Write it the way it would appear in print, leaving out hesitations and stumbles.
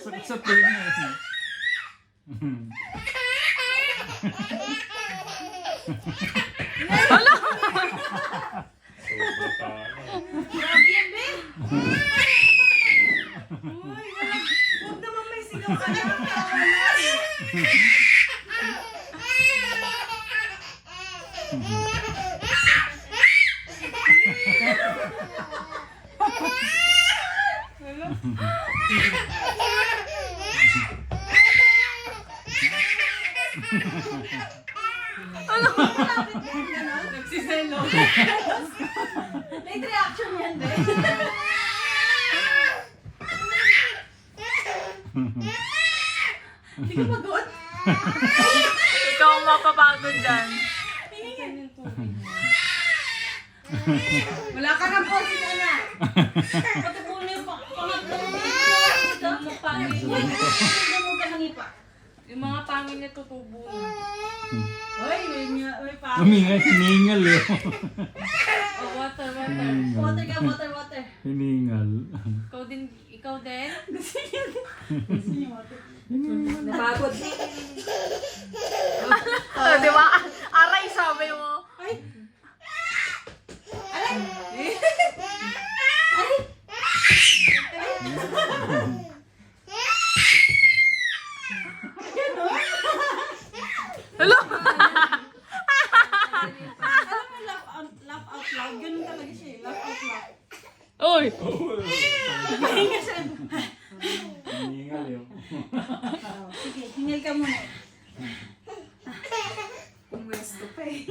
Sakit sa tenga. Hala! Grabe yan, be! Uy, huwag naman may sigaw ka na ng nagsiselo. Late reaction yan, be. Hindi ka pagod? Ikaw ang mapapagod dyan. Wala ka ng poses, anak. Pati po na yung pangatlo. Ang pangin. Hindi mo ka hanipa. Yung mga pangin na tutubo na. Hoy, may pangin. Humingal, hiningal eh. Oh, water. Water ka, water. Hiningal. Ikaw din? Gusto niya water. Napagod. Oh, di ba? Aray, sabi mo. Ay! Aray! Aray! Hala! Alam mo, laugh out loud. Ganun talaga siya eh. Laugh out loud. Uy! Hinga siya. Hiningal yun. Sige, hingal ka muna. Pumuesto pa eh.